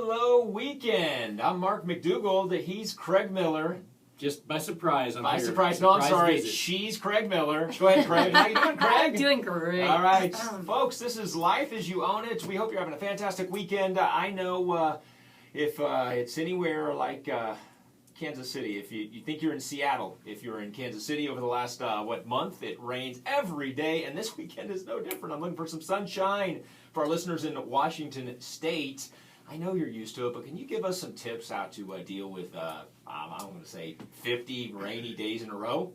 Hello, weekend. I'm Mark McDougald. He's Craig Miller. Just by surprise. By surprise. No, I'm sorry. Visit. She's Craig Miller. Go ahead, Craig. How you doing, Craig? I'm doing great. All right, folks. This is Life as You Own It. We hope you're having a fantastic weekend. I know if it's anywhere like Kansas City, if you think you're in Seattle, if you're in Kansas City over the last month, it rains every day, and this weekend is no different. I'm looking for some sunshine for our listeners in Washington State. I know you're used to it, but can you give us some tips how to deal with, I'm going to say, 50 rainy days in a row?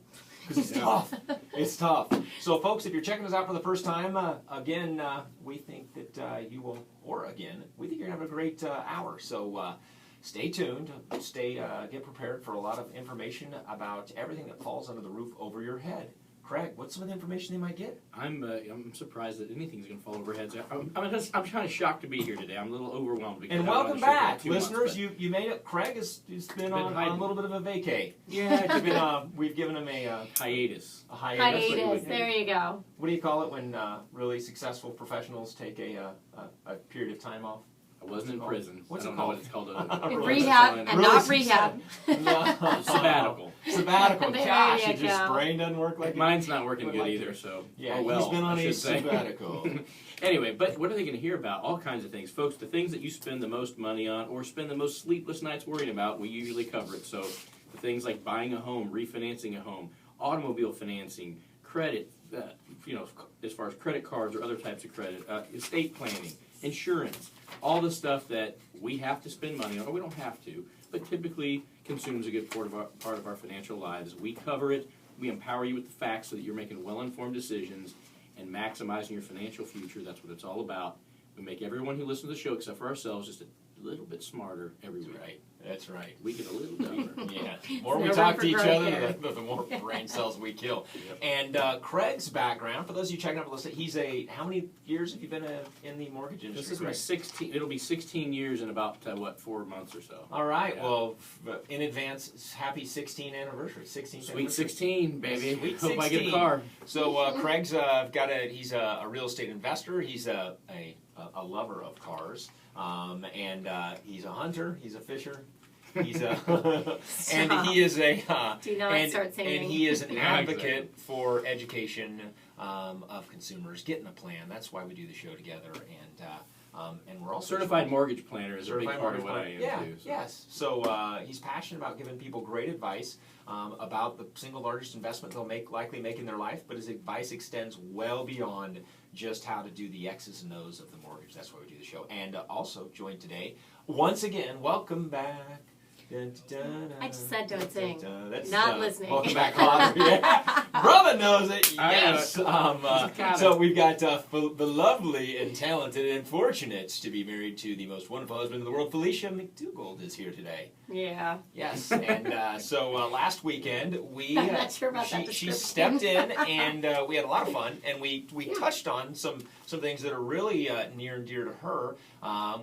Because it's tough. It's tough. So, folks, if you're checking us out for the first time, again, we think that you will, or again, we think you're going to have a great hour. So, stay tuned. Get prepared for a lot of information about everything that falls under the roof over your head. Craig, what's some of the information they might get? I'm surprised that anything's going to fall over heads. I'm kind of shocked to be here today. I'm a little overwhelmed. Because And welcome back, listeners. You made it. Craig has been on a little bit of a vacay. Yeah, we've given him a hiatus. A hiatus. Hiatus. There you go. What do you call it when really successful professionals take a period of time off? I wasn't in prison. What's I it don't know called? what it's called. Rehab and Really not rehab. Sabbatical. Sabbatical. There Gosh, you it just go. brain doesn't work like Mine's not working would good like either, to. so Yeah, oh well, he's been on I a should say. sabbatical. Anyway, but what are they going to hear about? All kinds of things. Folks, the things that you spend the most money on or spend the most sleepless nights worrying about, we usually cover it. So the things like buying a home, refinancing a home, automobile financing, credit, as far as credit cards or other types of credit, estate planning, insurance, all the stuff that we have to spend money on, or we don't have to, but typically consumes a good part of our financial lives. We cover it. We empower you with the facts so that you're making well-informed decisions and maximizing your financial future. That's what it's all about. We make everyone who listens to the show, except for ourselves, just a little bit smarter every week. Right. That's right. We get a little dumber. Yeah. The more we No talk room to each for growth other, there. the more brain cells we kill. Yep. And Craig's background, for those of you checking out the list, how many years have you been in the mortgage industry? This is my Craig? 16. It'll be 16 years in about 4 months or so. All right. Yeah. Well, in advance, happy 16th anniversary. 16th Sweet anniversary. 16, baby. Sweet Hope I get a 16. car. So Craig's he's a real estate investor. He's a lover of cars, and he's a hunter. He's a fisher. He's a and he is a Do not start singing. and he is an Yeah, advocate for education of consumers. Getting a plan. That's why we do the show together, and we're also Certified mortgage planner is a big certified part of mortgage what I am planner. too. So. Yes. So he's passionate about giving people great advice about the single largest investment they'll likely make in their life, but his advice extends well beyond just how to do the X's and O's of the mortgage. That's why we do the show. And also joined today, once again, welcome back. Dun, dun, dun, I just said don't sing. That's, Not listening. Welcome back, Father. Yeah. Brother knows it. I know Yes. it. So we've got the lovely and talented and fortunate to be married to the most wonderful husband in the world, Felicia McDougald, is here today. Yeah. Yes. And so last weekend we I'm not sure about that she description. stepped in and we had a lot of fun, and we touched on some things that are really near and dear to her,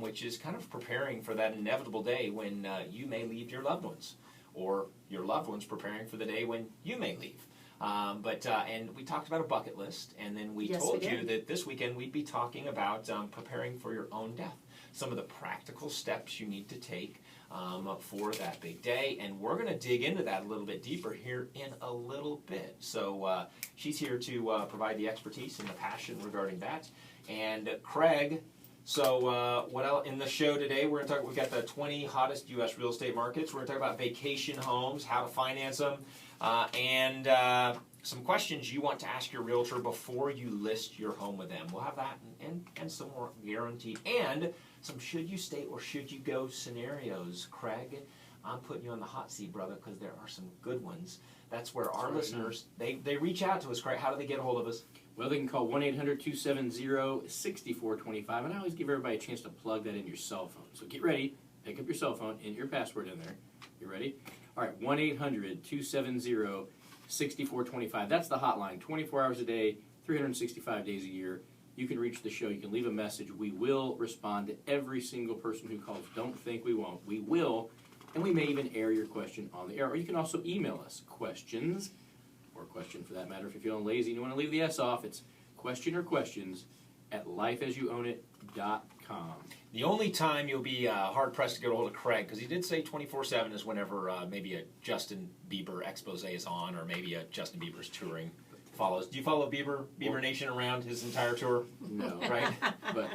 which is kind of preparing for that inevitable day when you may leave your loved ones, or your loved ones preparing for the day when you may leave. And we talked about a bucket list, and then we Yes, told we you did. that this weekend we'd be talking about preparing for your own death, some of the practical steps you need to take for that big day, and we're going to dig into that a little bit deeper here in a little bit. So she's here to provide the expertise and the passion regarding that. And Craig, so what else in the show today? We're going to talk. We've got the 20 hottest U.S. real estate markets. We're going to talk about vacation homes, how to finance them, and some questions you want to ask your realtor before you list your home with them. We'll have that and some more guaranteed, and some should you stay or should you go scenarios. Craig, I'm putting you on the hot seat, brother, because there are some good ones. That's where our listeners, they reach out to us. Craig, how do they get a hold of us? Well, they can call 1-800-270-6425, and I always give everybody a chance to plug that in your cell phone. So get ready, pick up your cell phone, enter your password in there. You ready? All right, 1-800-270-6425. That's the hotline, 24 hours a day, 365 days a year. You can reach the show. You can leave a message. We will respond to every single person who calls. Don't think we won't. We will, and we may even air your question on the air. Or you can also email us questions, or question for that matter. If you're feeling lazy and you want to leave the S off, it's question or questions at lifeasyouownit CraigDesmond.com. The only time you'll be hard pressed to get a hold of Craig, because he did say 24/7 is whenever maybe a Justin Bieber expose is on, or maybe a Justin Bieber's touring follows. Do you follow Bieber Nation around his entire tour? No. Right? But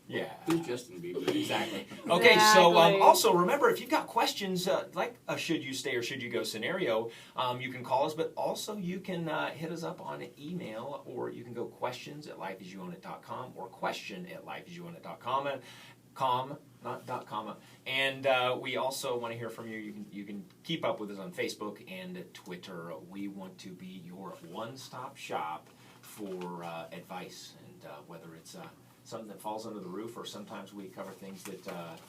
Yeah. who's Justin Bieber? Exactly. Okay, so Exactly. also remember, if you've got questions like a should you stay or should you go scenario, you can call us, but also you can hit us up on email, or you can go questions@lifeasyouownit.com or question@lifeasyouownit.com. Not .com. And we also want to hear from you. You can keep up with us on Facebook and Twitter. We want to be your one-stop shop for advice, and whether it's something that falls under the roof, or sometimes we cover things that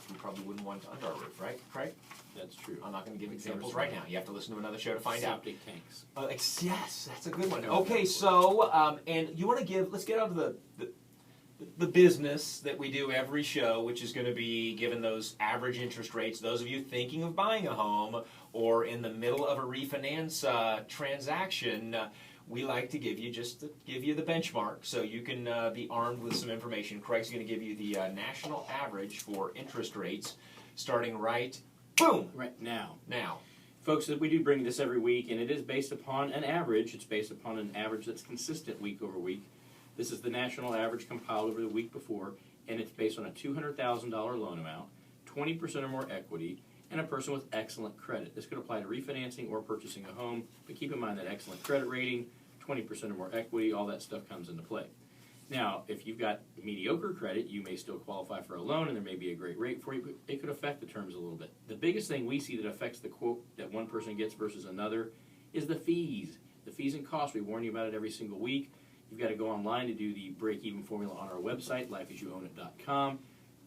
we probably wouldn't want under our roof, right, Craig? That's true. I'm not going to give examples right now. You have to listen to another show to find out. Septic tanks. Yes, that's a good one. Okay, so and you want to let's get out of the business that we do every show, which is going to be given those average interest rates. Those of you thinking of buying a home or in the middle of a refinance transaction, we like to give you the benchmark so you can be armed with some information. Craig's going to give you the national average for interest rates starting right now. Now. Folks, we do bring this every week, and it is based upon an average. It's based upon an average that's consistent week over week. This is the national average compiled over the week before, and it's based on a $200,000 loan amount, 20% or more equity, and a person with excellent credit. This could apply to refinancing or purchasing a home, but keep in mind that excellent credit rating, 20% or more equity, all that stuff comes into play. Now, if you've got mediocre credit, you may still qualify for a loan, and there may be a great rate for you, but it could affect the terms a little bit. The biggest thing we see that affects the quote that one person gets versus another is the fees. The fees and costs. We warn you about it every single week. You've got to go online to do the break-even formula on our website, lifeasyouownit.com.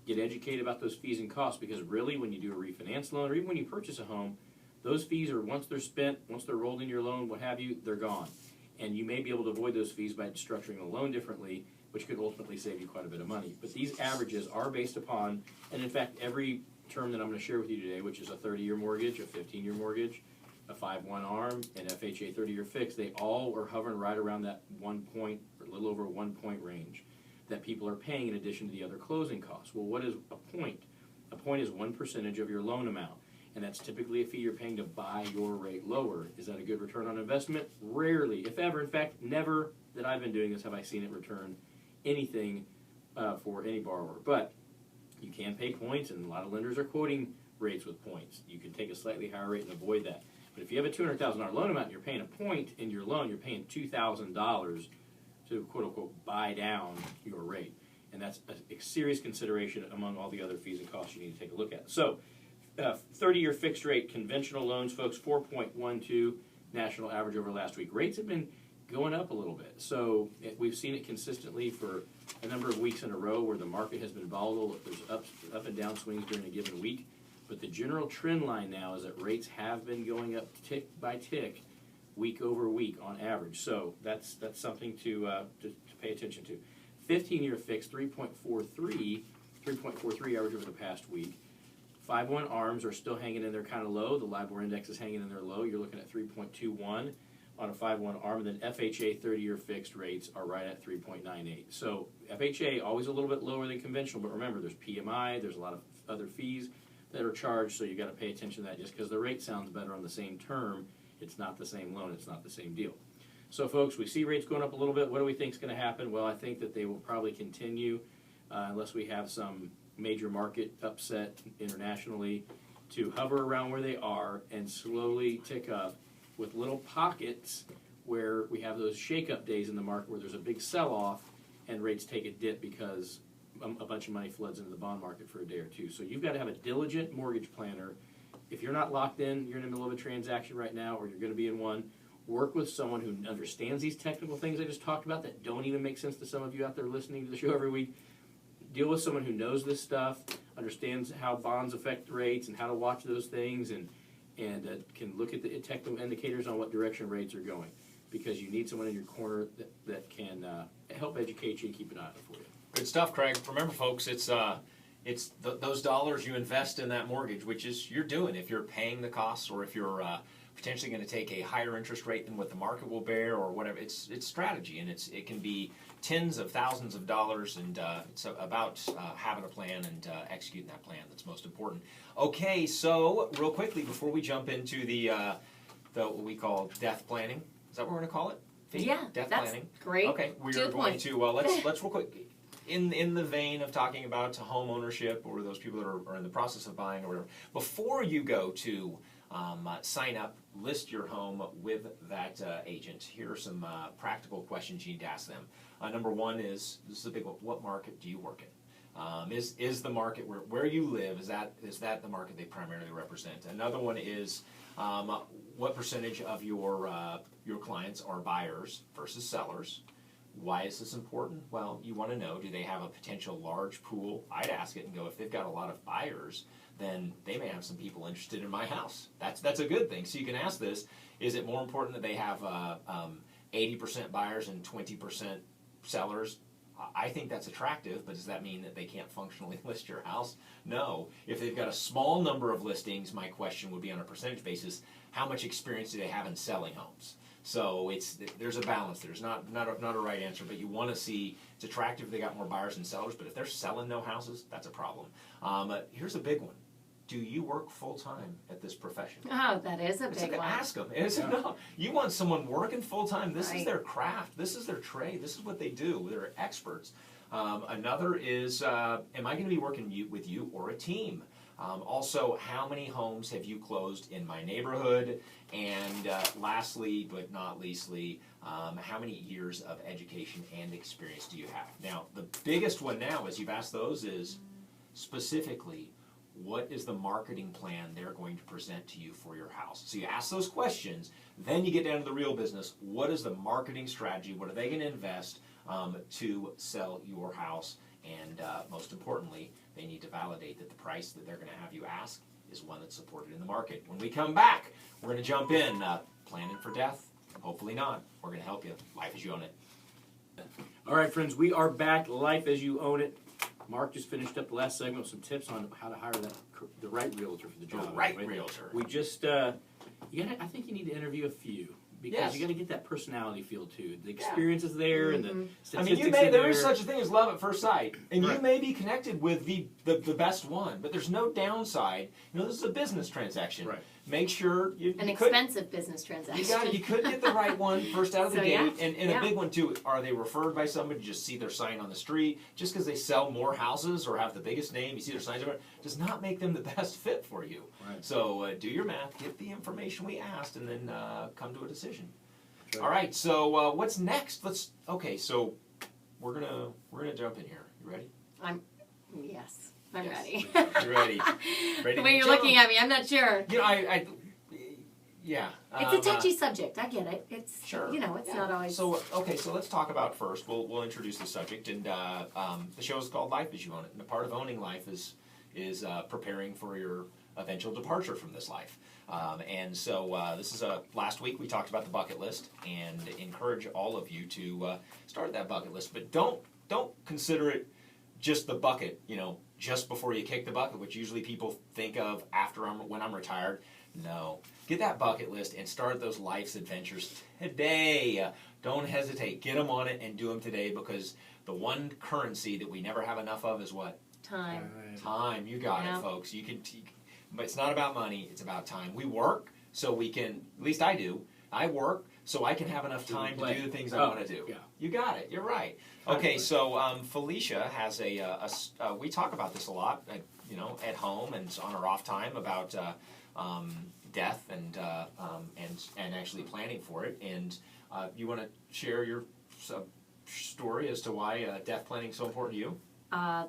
Get educated about those fees and costs, because really when you do a refinance loan, or even when you purchase a home, those fees are, once they're spent, once they're rolled in your loan, what have you, they're gone. And you may be able to avoid those fees by structuring the loan differently, which could ultimately save you quite a bit of money. But these averages are based upon, and in fact, every term that I'm going to share with you today, which is a 30-year mortgage, a 15-year mortgage, a 5/1 ARM, and FHA 30-year fixed, they all are hovering right around that 1 point, or a little over 1 point range that people are paying in addition to the other closing costs. Well, what is a point? A point is 1% of your loan amount, and that's typically a fee you're paying to buy your rate lower. Is that a good return on investment? Rarely, if ever. In fact, never that I've been doing this have I seen it return anything for any borrower. But you can pay points, and a lot of lenders are quoting rates with points. You can take a slightly higher rate and avoid that. But if you have a $200,000 loan amount and you're paying a point in your loan, you're paying $2,000 to quote-unquote buy down your rate. And that's a serious consideration among all the other fees and costs you need to take a look at. So 30-year fixed rate conventional loans, folks, 4.12 national average over last week. Rates have been going up a little bit. So we've seen it consistently for a number of weeks in a row where the market has been volatile. There's up and down swings during a given week. But the general trend line now is that rates have been going up tick by tick, week over week on average. So that's something to pay attention to. 15-year fixed, 3.43 average over the past week. 5/1 ARMs are still hanging in there kind of low. The LIBOR index is hanging in there low. You're looking at 3.21 on a 5/1 ARM. And then FHA 30-year fixed rates are right at 3.98. So FHA always a little bit lower than conventional, but remember there's PMI, there's a lot of other fees that are charged, so you got to pay attention to that. Just because the rate sounds better on the same term, it's not the same loan, it's not the same deal. So folks, we see rates going up a little bit. What do we think is going to happen? Well, I think that they will probably continue unless we have some major market upset internationally to hover around where they are and slowly tick up with little pockets where we have those shake-up days in the market where there's a big sell-off and rates take a dip because a bunch of money floods into the bond market for a day or two. So you've got to have a diligent mortgage planner. If you're not locked in, you're in the middle of a transaction right now, or you're going to be in one, work with someone who understands these technical things I just talked about that don't even make sense to some of you out there listening to the show every week. Deal with someone who knows this stuff, understands how bonds affect rates and how to watch those things, and can look at the technical indicators on what direction rates are going, because you need someone in your corner that can help educate you and keep an eye on it for you. Good stuff, Craig. Remember, folks, it's those dollars you invest in that mortgage, which is you're doing if you're paying the costs or if you're potentially going to take a higher interest rate than what the market will bear or whatever. It's strategy, and it can be tens of thousands of dollars, and it's about having a plan and executing that plan that's most important. Okay, so real quickly before we jump into the what we call death planning, is that what we're going to call it? Yeah, death that's planning. great. Okay, we To are the going point. to let's real quick. In the vein of talking about home ownership or those people that are in the process of buying or whatever, before you go to sign up, list your home with that agent, here are some practical questions you need to ask them. Number one is, this is a big one, what market do you work in? Is the market where you live, is that the market they primarily represent? Another one is, what percentage of your clients are buyers versus sellers? Why is this important? Well, you want to know, do they have a potential large pool? I'd ask it and go, if they've got a lot of buyers, then they may have some people interested in my house. That's a good thing. So you can ask this, is it more important that they have 80% buyers and 20% sellers? I think that's attractive, but does that mean that they can't functionally list your house? No. If they've got a small number of listings, my question would be on a percentage basis, how much experience do they have in selling homes? So there's a balance. There's not a right answer, but you want to see it's attractive if they got more buyers than sellers, but if they're selling no houses, that's a problem. Here's a big one. Do you work full-time at this profession? Oh, that is a big one. Ask them. No, you want someone working full-time. This Right. is their craft. This is their trade. This is what they do. They're experts. Another is, am I going to be working with you or a team? Also, how many homes have you closed in my neighborhood? And lastly, but not leastly, how many years of education and experience do you have? Now, the biggest one now, as you've asked those, is specifically, what is the marketing plan they're going to present to you for your house? So you ask those questions, then you get down to the real business. What is the marketing strategy? What are they going to invest to sell your house? And most importantly, they need to validate that the price that they're going to have you ask is one that's supported in the market. When we come back, we're going to jump in, planning for death. Hopefully not. We're going to help you. Life as you own it. All right, friends, we are back. Life as you own it. Mark just finished up the last segment with some tips on how to hire the right realtor for the job. The right realtor. We just, I think you need to interview a few. Because Yes. you got to get that personality feel too. The experience is there, and the I statistics mean, are there there. is such a thing as love at first sight, and Right. you may be connected with the best one, but there's no downside. You know, this is a business transaction. Right. Make sure you An could, expensive business transaction. you could get the right one first out of the So, gate, yeah. and Yeah. a big one too. Are they referred by somebody? You just see their sign on the street, just because they sell more houses or have the biggest name, you see their signs everywhere, does not make them the best fit for you. Right. So do your math, get the information we asked, and then come to a decision. That's right. All right, so what's next? So we're gonna jump in here. You ready? Yes, I'm Yes. ready. You ready? Ready The way to you're jump? looking at me, I'm not sure. You know, yeah. It's a touchy subject. I get it. It's Sure. it's not always. So let's talk about first. We'll introduce the subject, and the show is called Life as You Own It, and a part of owning life is preparing for your eventual departure from this life. And so this is last week we talked about the bucket list, and encourage all of you to start that bucket list, but don't consider it just the bucket. Just before you kick the bucket, which usually people think of when I'm retired. No, get that bucket list and start those life's adventures today. Don't hesitate. Get them on it and do them today, because the one currency that we never have enough of is what? Time. Time. You got Yeah. it, folks. But it's not about money. It's about time. We work so we can. At least I do. I work so I can have enough time to do the things I want to do. Yeah. You got it. You're right. Okay, so Felicia has we talk about this a lot, at home and on our off time about death and actually planning for it. And you want to share your story as to why death planning is so important to you?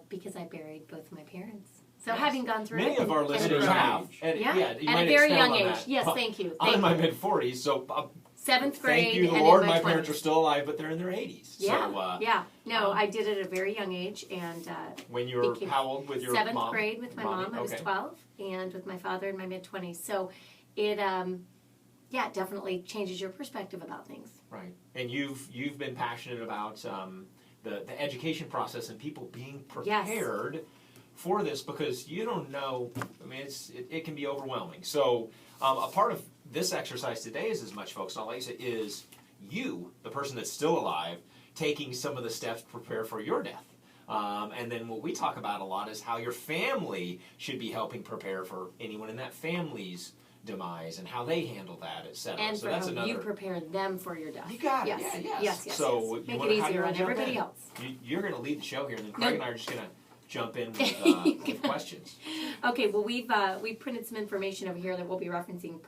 Because I buried both my parents. So Yes. having gone through Many it, of our and listeners young have. age. And, yeah, you at might a very expound young on age. that. Yes, Well, thank you. I'm in Thank my you. mid-40s, so 7th grade. thank you, the and Lord. in My 20s. parents are still alive, but they're in their 80s. Yeah, So, yeah. No, I did it at a very young age, and when you were became how old with your 7th mom? grade with my Mommy? mom. I was Okay. 12, and with my father in my mid-20s. So it, it definitely changes your perspective about things. Right, and you've been passionate about the education process and people being Yes. prepared for this because you don't know. I mean, it can be overwhelming. So a part of this exercise today is as much focused on, Lisa, is you, the person that's still alive, taking some of the steps to prepare for your death. And then what we talk about a lot is how your family should be helping prepare for anyone in that family's demise and how they handle that, etc. And so for that's how another. you prepare them for your death. You got it. Yes. Yeah, Yes. So Make you wanna, it how do you easier wanna on jump everybody in? else. You're going to lead the show here, and then Craig No. and I are just going to jump in with questions. Okay, well we've printed some information over here that we'll be referencing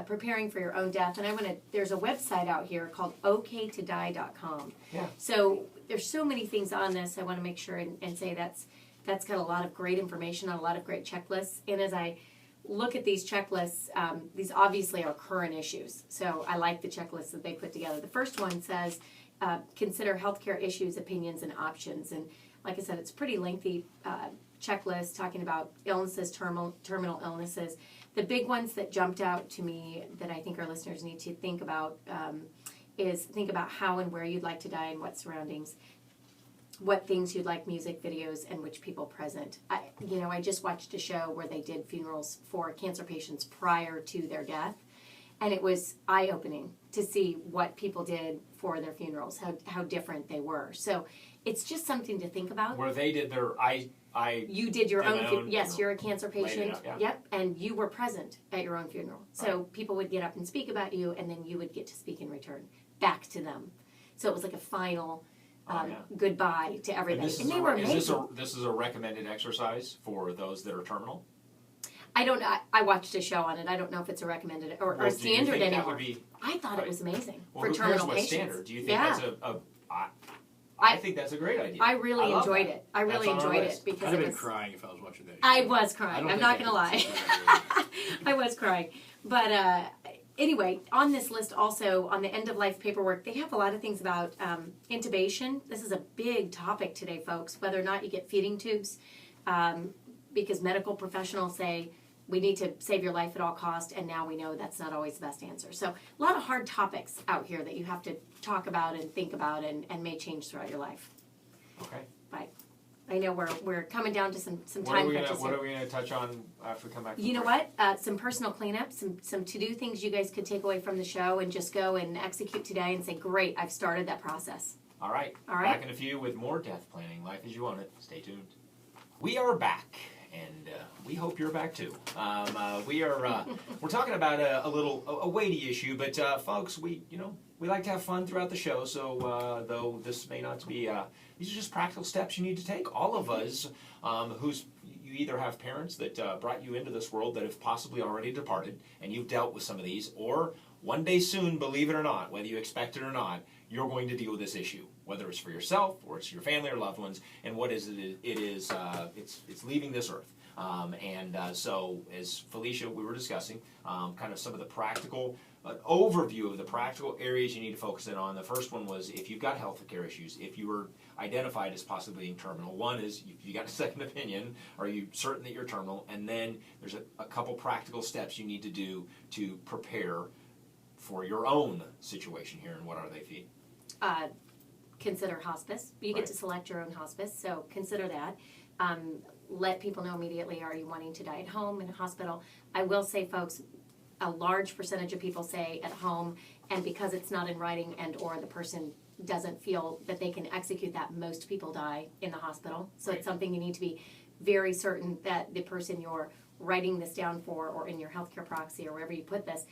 preparing for your own death, and there's a website out here called oktodie.com. Yeah. So there's so many things on this. I want to make sure and say that's got a lot of great information on a lot of great checklists. And as I look at these checklists, these obviously are current issues. So I like the checklists that they put together. The first one says consider healthcare issues, opinions, and options. And like I said, it's a pretty lengthy checklist talking about illnesses, terminal illnesses. The big ones that jumped out to me that I think our listeners need to think about is think about how and where you'd like to die and what surroundings, what things you'd like music videos, and which people present. I just watched a show where they did funerals for cancer patients prior to their death, and it was eye-opening to see what people did for their funerals, how different they were. So it's just something to think about. Where they did their You did your Did my own. own Yes, funeral. you're a cancer Laid it patient. out, yeah. Yep, and you were present at your own funeral. So people would get up and speak about you, and then you would get to speak in return back to them. So it was like a final goodbye to everybody. And they were amazing. This is a recommended exercise for those that are terminal? I don't. I watched a show on it. I don't know if it's a recommended or Well, do you standard think that anymore. would be, I thought it was amazing well, for here's terminal what patients. standard. Do you think Yeah. that's I think that's a great idea. I really love enjoyed that. it. I really That's on our enjoyed it list. because I'd have it been was. crying if I was watching that. I show. was I crying. don't I'm think not I gonna lie. could sit there. I was crying. But anyway, on this list also, on the end of life paperwork, they have a lot of things about intubation. This is a big topic today, folks, whether or not you get feeding tubes, because medical professionals say we need to save your life at all cost, and now we know that's not always the best answer. So a lot of hard topics out here that you have to talk about and think about and may change throughout your life. Okay. But I know we're coming down to some What time are we crunches gonna here. What are we gonna touch on after we come back? From You know break? what? Some personal cleanup, some to-do things you guys could take away from the show and just go and execute today and say, great, I've started that process. All right. All right. Back in a few with more death planning. Life as you own it. Stay tuned. We are back, and we hope you're back too. We're talking about a weighty issue, but folks, we like to have fun throughout the show. So though this may not be, these are just practical steps you need to take. All of us, you either have parents that brought you into this world that have possibly already departed, and you've dealt with some of these, or one day soon, believe it or not, whether you expect it or not, you're going to deal with this issue, whether it's for yourself or it's your family or loved ones. And what is it? It's leaving this earth. So, as Felicia, we were discussing, kind of some of the practical overview of the practical areas you need to focus in on. The first one was if you've got health care issues, if you were identified as possibly being terminal. One is if you got a second opinion, are you certain that you're terminal? And then there's a couple practical steps you need to do to prepare for your own situation here. And what are they, Fee? Consider hospice. You get Right. to select your own hospice, so consider that. Let people know immediately, are you wanting to die at home, in a hospital? I will say, folks, a large percentage of people say at home, and because it's not in writing and or the person doesn't feel that they can execute that, most people die in the hospital. So Right. it's something you need to be very certain that the person you're writing this down for or in your healthcare proxy or wherever you put this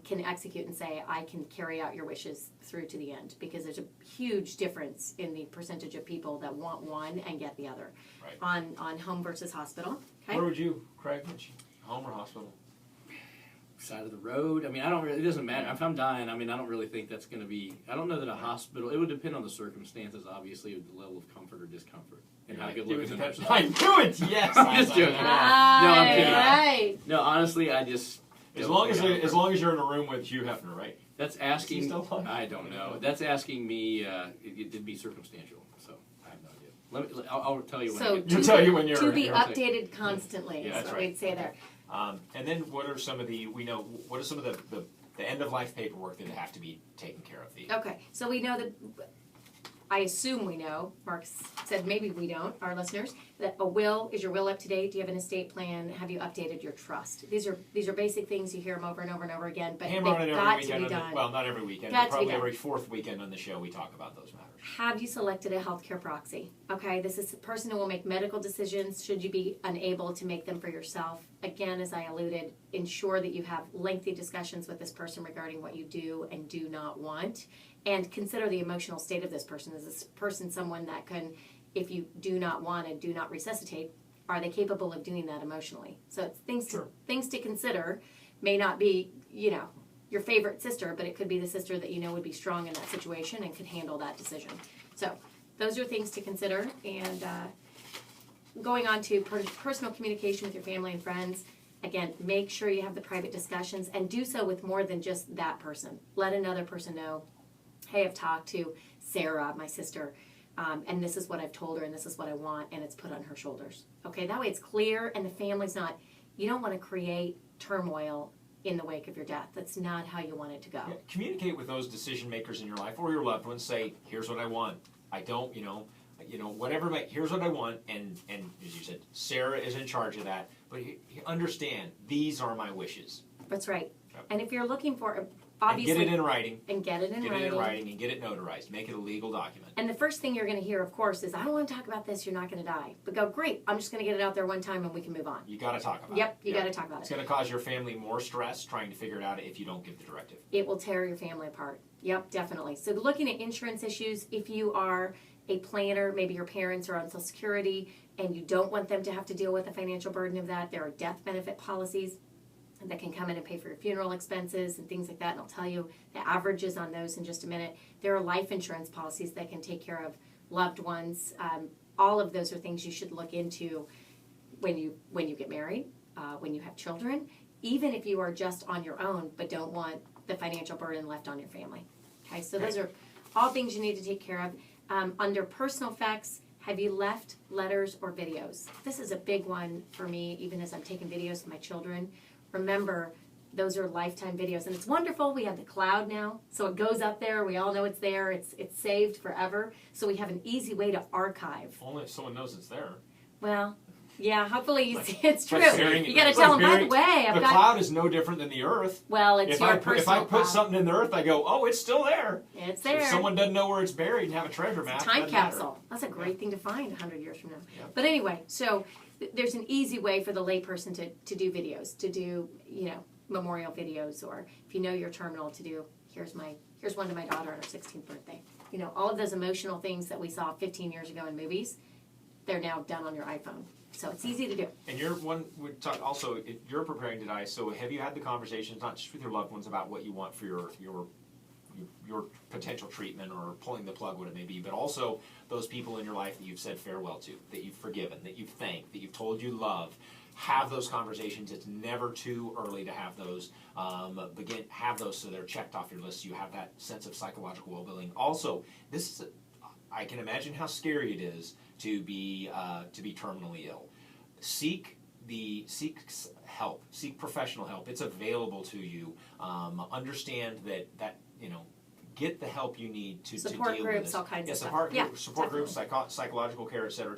can execute and say, I can carry out your wishes through to the end, because there's a huge difference in the percentage of people that want one and get the other Right. on home versus hospital. Okay? Where would you, Craig? Home or hospital? Side of the road. I mean, I don't really, it doesn't matter. If I'm dying, I mean, I don't really think that's going to be, I don't know that a hospital, it would depend on the circumstances, obviously, of the level of comfort or discomfort. And how good looking the person is. I knew it. Yes. I'm just joking. Right, No, I'm kidding. right. No, honestly, I just. As long as you're in a room with Hugh Hefner, right? That's asking. Is he still alive? I don't know. That's asking me. It'd be circumstantial, so I have no idea. I'll tell you when. So I get You'll tell you when you're to be you're- updated constantly Yeah, is that's what right. we'd say there. And then what are some of the end of life paperwork that have to be taken care of? Okay, so we know that I assume we know, Mark said maybe we don't, our listeners, that is your will up to date? Do you have an estate plan? Have you updated your trust? These are basic things, you hear them over and over and over again, but Hammer on it they've every got to weekend. be done. Well, not every weekend, Got but to be probably done. every fourth weekend on the show we talk about those matters. Have you selected a healthcare proxy? Okay, this is a person who will make medical decisions should you be unable to make them for yourself. Again, as I alluded, ensure that you have lengthy discussions with this person regarding what you do and do not want. And consider the emotional state of this person. Is this person someone that can, if you do not want and do not resuscitate, are they capable of doing that emotionally? So it's things to consider. May not be, your favorite sister, but it could be the sister that you know would be strong in that situation and could handle that decision. So those are things to consider. And going on to personal communication with your family and friends, again, make sure you have the private discussions and do so with more than just that person. Let another person know, hey, I've talked to Sarah, my sister, and this is what I've told her and this is what I want, and it's put on her shoulders. Okay, that way it's clear and the family's not, you don't want to create turmoil in the wake of your death. That's not how you want it to go. Yeah, communicate with those decision makers in your life or your loved ones. Say, here's what I want. I don't, whatever. Here's what I want, and as you said, Sarah is in charge of that. But understand, these are my wishes. That's right. Yep. And if you're looking for, And obviously, get it in writing. and get it in Get writing. it in writing and get it notarized. Make it a legal document. And the first thing you're going to hear, of course, is, I don't want to talk about this, you're not going to die. But go, great, I'm just going to get it out there one time and we can move on. You got to talk about it. Yep, you got to talk about It's it. going to cause your family more stress trying to figure it out if you don't give the directive. It will tear your family apart. Yep, definitely. So looking at insurance issues, if you are a planner, maybe your parents are on Social Security and you don't want them to have to deal with the financial burden of that, there are death benefit policies that can come in and pay for your funeral expenses and things like that. And I'll tell you the averages on those in just a minute. There are life insurance policies that can take care of loved ones. All of those are things you should look into when you get married, when you have children, even if you are just on your own but don't want the financial burden left on your family. Okay, so those are all things you need to take care of. Under personal effects, have you left letters or videos? This is a big one for me, even as I'm taking videos of my children. Remember, those are lifetime videos, and it's wonderful. We have the cloud now, so it goes up there. We all know it's there. It's saved forever. So we have an easy way to archive. Only if someone knows it's there. Well, yeah, hopefully you see it's true. Like burying- You got to it's tell like them, by burying- the way, I've the got. cloud is no different than the earth. Well, it's If your I personal put cloud. something in the earth, I go, oh, it's still there. It's So there. if someone doesn't know where it's buried and have a treasure map, Time doesn't matter. capsule. That's a great thing to find 100 years from now. Yep. But anyway, so there's an easy way for the layperson to do videos, to do, memorial videos, or if you know you're terminal, to do, here's one to my daughter on her 16th birthday. All of those emotional things that we saw 15 years ago in movies, they're now done on your iPhone. So it's easy to do. And you're one would talk also. If you're preparing to die, so have you had the conversations not just with your loved ones about what you want for your potential treatment or pulling the plug, what it may be, but also those people in your life that you've said farewell to, that you've forgiven, that you've thanked, that you've told you love. Have those conversations. It's never too early to have those. Have those so they're checked off your list. So you have that sense of psychological well-being. Also, I can imagine how scary it is to be terminally ill. Seek help. Seek professional help. It's available to you. Understand that get the help you need to Support deal groups, with this. all kinds of stuff. Support groups, Definitely. psychological care, etc.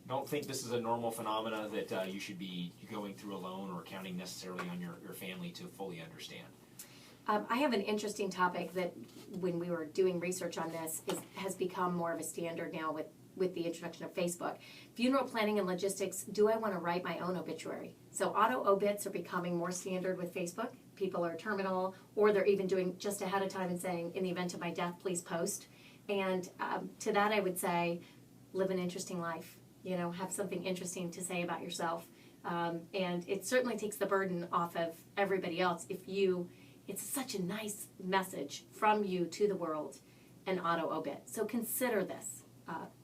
Don't think this is a normal phenomena that you should be going through alone or counting necessarily on your family to fully understand. I have an interesting topic that when we were doing research on this has become more of a standard now with the introduction of Facebook. Funeral planning and logistics, do I want to write my own obituary? So auto obits are becoming more standard with Facebook. People are terminal, or they're even doing just ahead of time and saying, in the event of my death, please post. And to that I would say, live an interesting life. Have something interesting to say about yourself. And it certainly takes the burden off of everybody else it's such a nice message from you to the world, an auto obit. So consider this,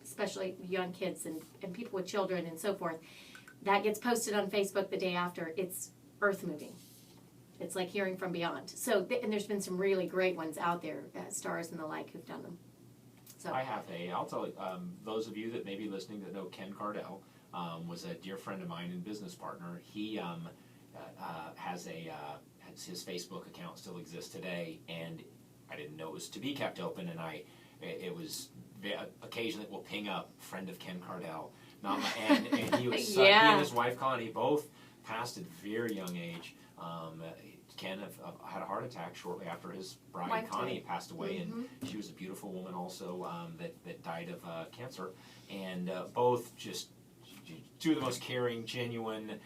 especially young kids and people with children and so forth. That gets posted on Facebook the day after. It's earth moving. It's like hearing from beyond. So, and there's been some really great ones out there, Stars and the like, who've done them. So I'll tell you, those of you that may be listening that know Ken Cardell, was a dear friend of mine and business partner. He has his Facebook account still exists today, and I didn't know it was to be kept open, and it was occasionally will ping up friend of Ken Cardell. And he was he Yeah. and his wife Connie both passed at a very young age. Ken had a heart attack shortly after his bride Wife Connie did. passed away, and she was a beautiful woman also that died of cancer. And both just two of the most caring, genuine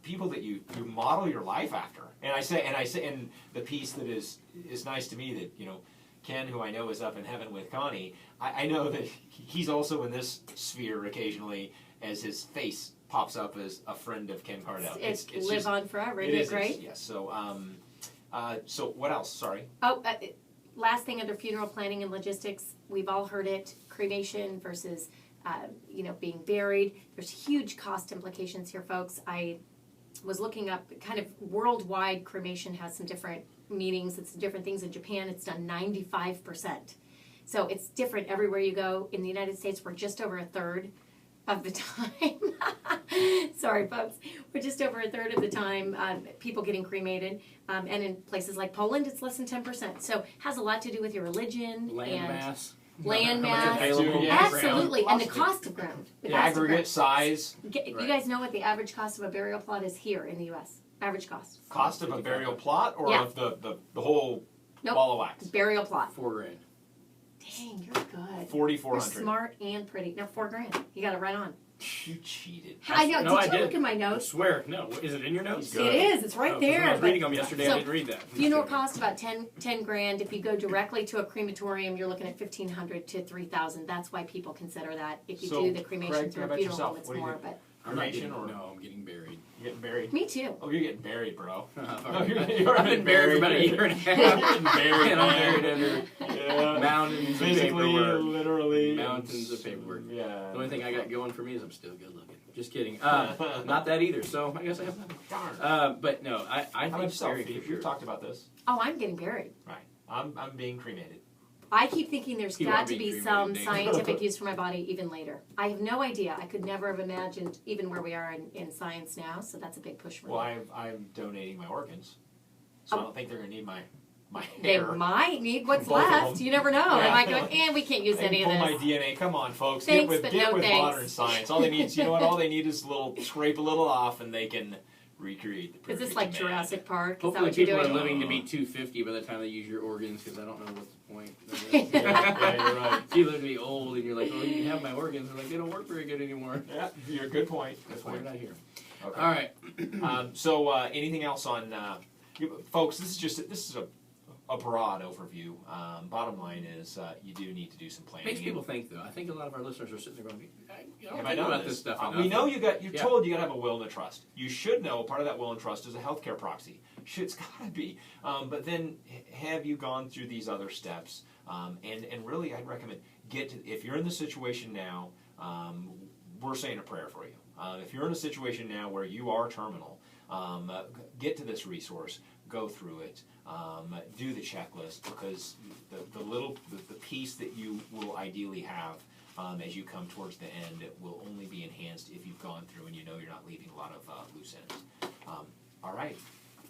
people that you model your life after. And I say, and the piece that is nice to me that, you know, Ken, who I know is up in heaven with Connie, I know that he's also in this sphere occasionally as his face pops up as a friend of Ken Cardell. It's live just, on forever. it Isn't is, it great? yes. So what else? Sorry. Oh, last thing under funeral planning and logistics, we've all heard it: cremation versus, being buried. There's huge cost implications here, folks. I was looking up kind of worldwide. Cremation has some different meanings. It's different things. In Japan, it's done 95%. So it's different everywhere you go. In the United States, we're just over a third of the time. Sorry, folks. We're just over a third of the time people getting cremated. And in places like Poland, it's less than 10%. So has a lot to do with your religion Land and mass. land How much mass. available Yeah. ground. Absolutely. And the cost of ground. The The cost of aggregate ground. size, You Right. guys know what the average cost of a burial plot is here in the U.S.? Average cost. cost of a burial plot, or Yeah. of the whole Nope. ball of wax? Burial plot. $4,000. Dang, you're good. 4,400. You're smart and pretty. No, $4,000. You got it right on. You cheated. I know. No, I did you did. look at my I notes? swear. No. Is it in your notes? Good. It is. It's right Oh, 'cause when there. I was but reading them yesterday. so- I didn't read that. You know, it costs about 10 grand. If you go directly to a crematorium, you're looking at 1,500 to 3,000. That's why people consider that. If you So, do the cremation Craig, through how a about funeral yourself? home, it's What do you more. do? But I'm not Cremation getting, or no, I'm getting buried. you getting buried? me too. Oh, you're getting buried, bro. I've You've been buried for about a year and a half. Getting buried, And I'm man. buried under Yeah. mountains of Physically, paperwork. literally. Mountains of paperwork. Yeah. The only thing I got going for me is I'm still good looking. Just kidding. Not that either. So I guess I have nothing. Darn. But no, I How about think yourself? buried for We've sure. talked about this. Oh, I'm getting buried. Right. I'm being cremated. I keep thinking there's You got are to being be cremated, some Dave. scientific use for my body even later. I have no idea. I could never have imagined even where we are in science now. So that's a big push for Well, me. I'm donating my organs, so I Oh. don't think they're gonna need my They hair. might need what's Both of left. them. You never know. Yeah. They might go, we can't use They any can of pull this. my DNA. Come on, folks. Thanks, get but with, no get with thanks. modern science. All they need is, you know what? All they need is scrape a little off, and they can recreate the. Is this perfect like man. Jurassic Park? Is that Hopefully what you're people are doing? living to be 250 by the time they use your organs, because I don't know what's the point. Yeah, you're right. If you live to be old and you're like, oh, you can have my organs. They're like, they don't work very good anymore. Yeah, you're good point. Good That's why they're point. not here. Okay. All right. So, anything else on, folks? This is a broad overview. Bottom line is, you do need to do some planning. Makes people think, though. I think a lot of our listeners are sitting there going, I don't Have I think done about this stuff enough. we know you're Yeah. told you got to have a will and a trust. You should know part of that will and trust is a healthcare proxy. It's got to be. But then, have you gone through these other steps? And really, I'd recommend if you're in the situation now, we're saying a prayer for you. If you're in a situation now where you are terminal, get to this resource, go through it, do the checklist, because the piece that you will ideally have as you come towards the end will only be enhanced if you've gone through and you know you're not leaving a lot of loose ends. All right.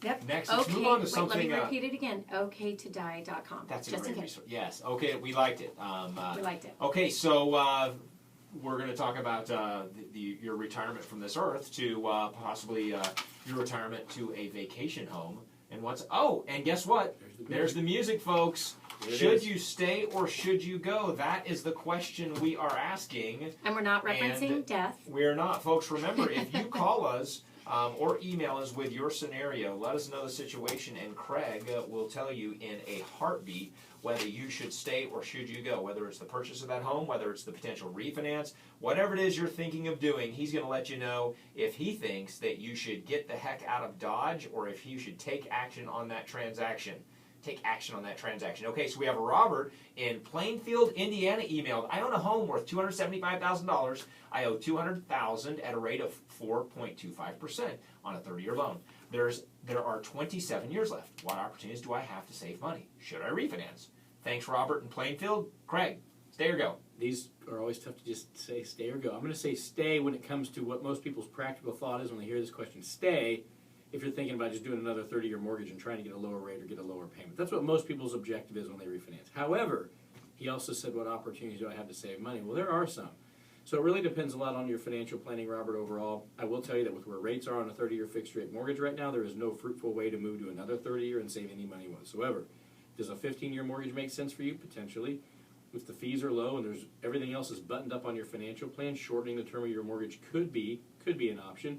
Yep. Next, let's move on to something. Let me repeat it again. OKTodie.com. That's a just in great case. resource. Yes. Okay, we liked it. We liked it. Okay, so we're going to talk about your retirement from this earth to possibly your retirement to a vacation home. And and guess what? There's the music, folks. There it Should is. you stay or should you go? That is the question we are asking. And we're not referencing And death. We're not, folks. Remember, if you call us or email us with your scenario, let us know the situation, and Craig will tell you in a heartbeat whether you should stay or should you go, whether it's the purchase of that home, whether it's the potential refinance, whatever it is you're thinking of doing, he's going to let you know if he thinks that you should get the heck out of Dodge or if you should take action on that transaction. Take action on that transaction. Okay, so we have Robert in Plainfield, Indiana, emailed, I own a home worth $275,000. I owe $200,000 at a rate of 4.25% on a 30-year loan. There are 27 years left. What opportunities do I have to save money? Should I refinance? Thanks, Robert in Plainfield. Craig, stay or go? These are always tough to just say stay or go. I'm going to say stay when it comes to what most people's practical thought is when they hear this question. Stay if you're thinking about just doing another 30-year mortgage and trying to get a lower rate or get a lower payment. That's what most people's objective is when they refinance. However, He also said, what opportunities do I have to save money? Well, there are some. So it really depends a lot on your financial planning, Robert, overall. I will tell you that with where rates are on a 30-year fixed rate mortgage right now, there is no fruitful way to move to another 30-year and save any money whatsoever. Does a 15-year mortgage make sense for you? Potentially. If the fees are low and there's everything else is buttoned up on your financial plan, shortening the term of your mortgage could be an option.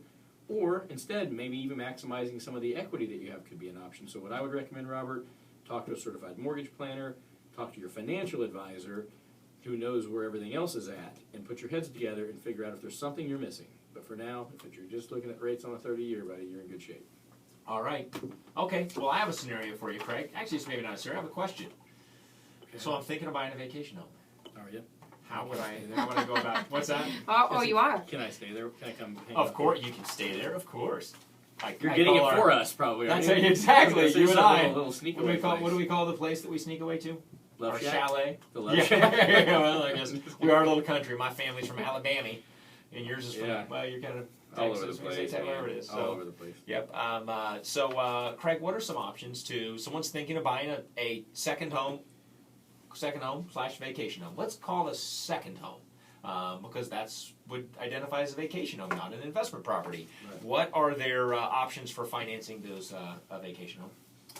Or instead, maybe even maximizing some of the equity that you have could be an option. So what I would recommend, Robert, talk to a certified mortgage planner, talk to your financial advisor who knows where everything else is at, and put your heads together and figure out if there's something you're missing. But for now, if you're just looking at rates on a 30-year, buddy, you're in good shape. All right. Okay. Well, I have a scenario for you, Craig. Actually, it's maybe not a scenario. I have a question. Okay. So I'm thinking of buying a vacation home. Are you? How would I go about? What's that? Oh, you are. Can I stay there? Can I come hang Of out? course, you can stay there. Of course. You're getting it for us, probably. That's aren't you? exactly. I was You gonna and say I. some little sneak What do we away call? place. What do we call the place that we sneak away to? Love Our shack? chalet. The love Yeah. shack. Well, I guess we are a little country. My family's from Alabama, and yours is from. Yeah. Well, you're kind of All Texas, over the place. wherever it is. All So. over the place. Yep. Craig, what are some options to someone's thinking of buying a second home / vacation home? Let's call it a second home because that's would identify as a vacation home, not an investment property. Right. What are their options for financing those a vacation home?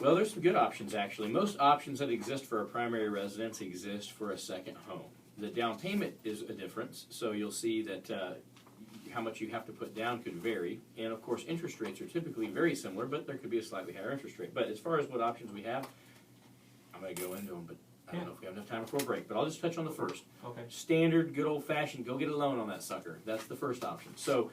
Well, there's some good options, actually. Most options that exist for a primary residence exist for a second home. The down payment is a difference, so you'll see that how much you have to put down could vary. And, of course, interest rates are typically very similar, but there could be a slightly higher interest rate. But as far as what options we have, I'm going to go into them, but I don't know if we have enough time before a break. But I'll just touch on the first. Okay. Standard, good old-fashioned, go get a loan on that sucker. That's the first option. So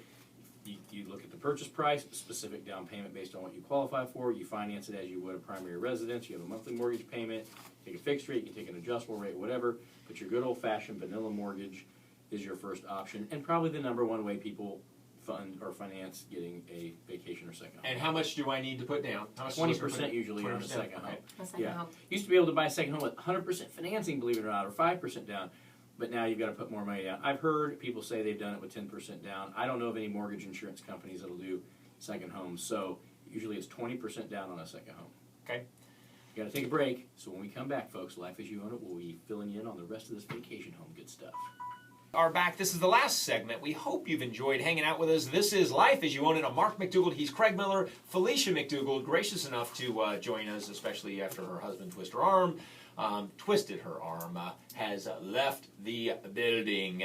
you look at the purchase price, specific down payment based on what you qualify for. You finance it as you would a primary residence. You have a monthly mortgage payment. Take a fixed rate. You take an adjustable rate, whatever. But your good old-fashioned vanilla mortgage is your first option, and probably the number one way people fund or finance getting a vacation or second home. And how much do I need to put down? How much 20% usually on a 20%? second home. Okay. A second Yeah. home. Used to be able to buy a second home with 100% financing, believe it or not, or 5% down. But now you've got to put more money down. I've heard people say they've done it with 10% down. I don't know of any mortgage insurance companies that'll do second homes. So usually it's 20% down on a second home. Okay. You got to take a break. So when we come back, folks, Life as You Own It, we'll be filling you in on the rest of this vacation home good stuff. Are back. This is the last segment. We hope you've enjoyed hanging out with us. This is Life as You Own It. I'm Mark McDougald. He's Craig Miller. Felicia McDougald, gracious enough to join us, especially after her husband twisted her arm, has left the building.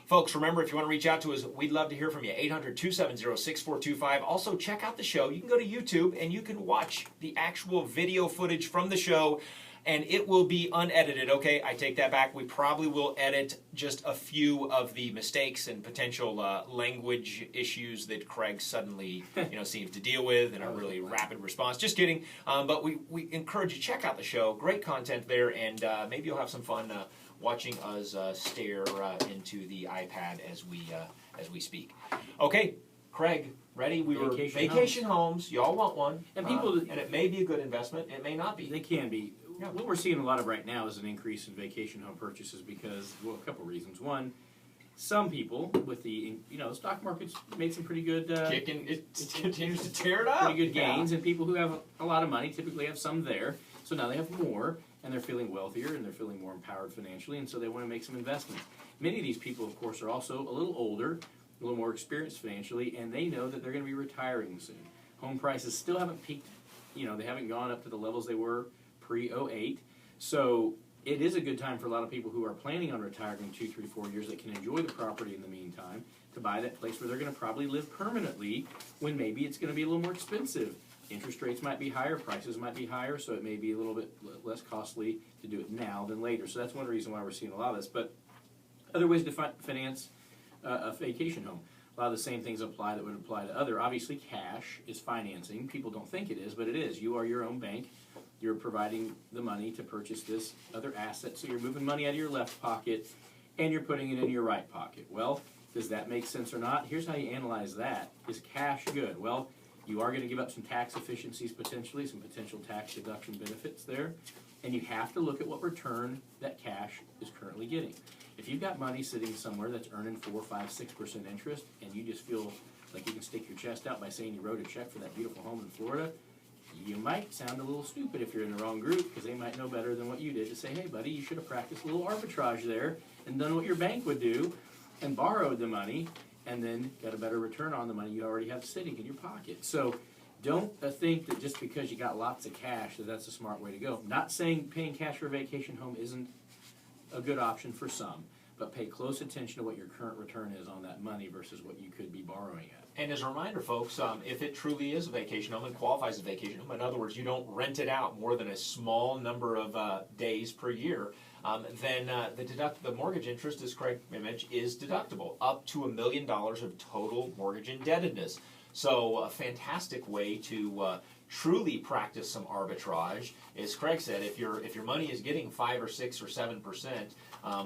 Folks, remember, if you want to reach out to us, we'd love to hear from you. 800-270-6425. Also, check out the show. You can go to YouTube and you can watch the actual video footage from the show. And it will be unedited, okay? I take that back. We probably will edit just a few of the mistakes and potential language issues that Craig suddenly, seems to deal with in a really rapid response. Just kidding. But we encourage you to check out the show. Great content there, and maybe you'll have some fun watching us stare into the iPad as we speak. Okay, Craig, ready? We were vacation homes. Y'all want one, And people, and it may be a good investment. It may not be. they can be. Yeah. What we're seeing a lot of right now is an increase in vacation home purchases because, well, a couple reasons. One, some people with the stock market's made some pretty good Kicking, it continues to tear it up. pretty good gains, and people who have a lot of money typically have some there. So now they have more, and they're feeling wealthier, and they're feeling more empowered financially, and so they want to make some investments. Many of these people, of course, are also a little older, a little more experienced financially, and they know that they're going to be retiring soon. Home prices still haven't peaked. They haven't gone up to the levels they were pre-08. So it is a good time for a lot of people who are planning on retiring in 2, 3, 4 years that can enjoy the property in the meantime to buy that place where they're going to probably live permanently when maybe it's going to be a little more expensive. Interest rates might be higher, prices might be higher, so it may be a little bit less costly to do it now than later. So that's one reason why we're seeing a lot of this. But other ways to finance a vacation home. A lot of the same things apply that would apply to other. Obviously, cash is financing. People don't think it is, but it is. You are your own bank. You're providing the money to purchase this other asset. So you're moving money out of your left pocket and you're putting it in your right pocket. Well, does that make sense or not? Here's how you analyze that. Is cash good? Well, you are going to give up some tax efficiencies potentially, some potential tax deduction benefits there. And you have to look at what return that cash is currently getting. If you've got money sitting somewhere that's earning 4, 5, 6% interest and you just feel like you can stick your chest out by saying you wrote a check for that beautiful home in Florida, you might sound a little stupid if you're in the wrong group because they might know better than what you did to say, hey, buddy, you should have practiced a little arbitrage there and done what your bank would do and borrowed the money and then got a better return on the money you already have sitting in your pocket. So don't think that just because you got lots of cash that that's a smart way to go. Not saying paying cash for a vacation home isn't a good option for some, but pay close attention to what your current return is on that money versus what you could be borrowing at. And as a reminder, folks, if it truly is a vacation home and qualifies as a vacation home, in other words, you don't rent it out more than a small number of days per year, then the mortgage interest, as Craig mentioned, is deductible, up to $1 million of total mortgage indebtedness. So a fantastic way to truly practice some arbitrage. As Craig said, if your money is getting 5 or 6 or 7%,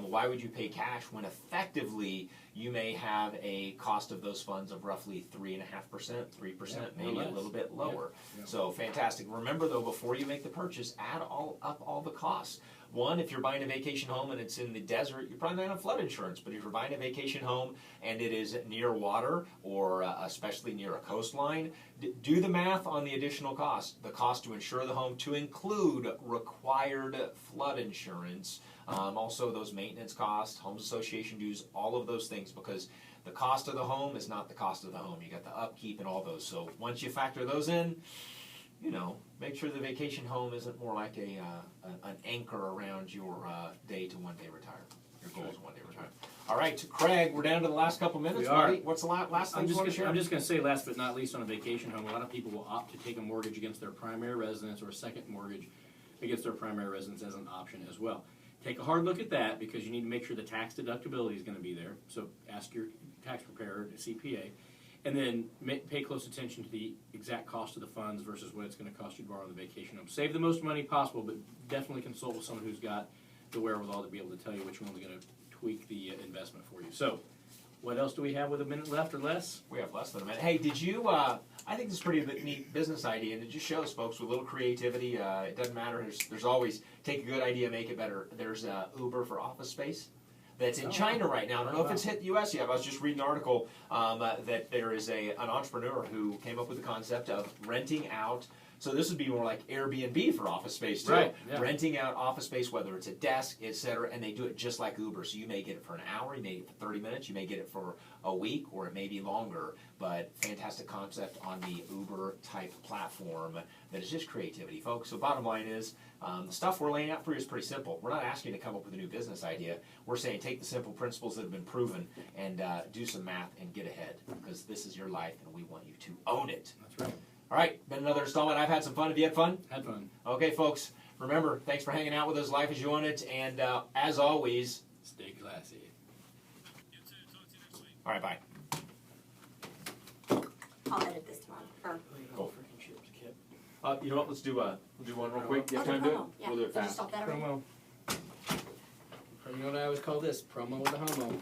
why would you pay cash when effectively you may have a cost of those funds of roughly 3.5%, 3%, maybe a little bit lower. Yeah. So fantastic. Remember though, before you make the purchase, add up all the costs. One, if you're buying a vacation home and it's in the desert, you're probably not on flood insurance. But if you're buying a vacation home and it is near water or especially near a coastline, do the math on the additional cost. The cost to insure the home to include required flood insurance. Also those maintenance costs, homes association dues, all of those things, because the cost of the home is not the cost of the home. You got the upkeep and all those. So once you factor those in, make sure the vacation home isn't more like an anchor around your day to one day retire. Your goal is one day retire. All right, Craig, we're down to the last couple minutes. We are. Buddy. What's the last thing you want to share? I'm just going to say, last but not least, on a vacation home, a lot of people will opt to take a mortgage against their primary residence or a second mortgage against their primary residence as an option as well. Take a hard look at that because you need to make sure the tax deductibility is going to be there. So ask your tax preparer, CPA, and then pay close attention to the exact cost of the funds versus what it's going to cost you to borrow the vacation home. Save the most money possible, but definitely consult with someone who's got the wherewithal to be able to tell you which one's going to tweak the investment for you. So, what else do we have with a minute left or less? We have less than a minute. Hey, did you, I think this is a pretty neat business idea, and it just shows folks with a little creativity, it doesn't matter, there's always, take a good idea, make it better. There's Uber for office space that's in China right now. I don't know if it's hit the U.S. yet. I was just reading an article that there is an entrepreneur who came up with the concept of renting out. So this would be more like Airbnb for office space too. Right, yeah. Renting out office space, whether it's a desk, etc., and they do it just like Uber. So you may get it for an hour, you may get it for 30 minutes, you may get it for a week, or it may be longer. But fantastic concept on the Uber type platform that is just creativity, folks. So bottom line is, the stuff we're laying out for you is pretty simple. We're not asking you to come up with a new business idea. We're saying take the simple principles that have been proven and do some math and get ahead, because this is your life and we want you to own it. That's right. All right, been another installment. I've had some fun. Have you had fun? Had fun. Okay, folks, remember, thanks for hanging out with us. Life as you own it. And as always, Stay classy. all right, bye. I'll edit this tomorrow. Or, Cool. Freaking chips, Kip. You know what? Let's do one real quick. Do you have time to do it? Yeah. We'll do it Did you fast. stop that already? Promo. You know what I always call this? Promo with a homo.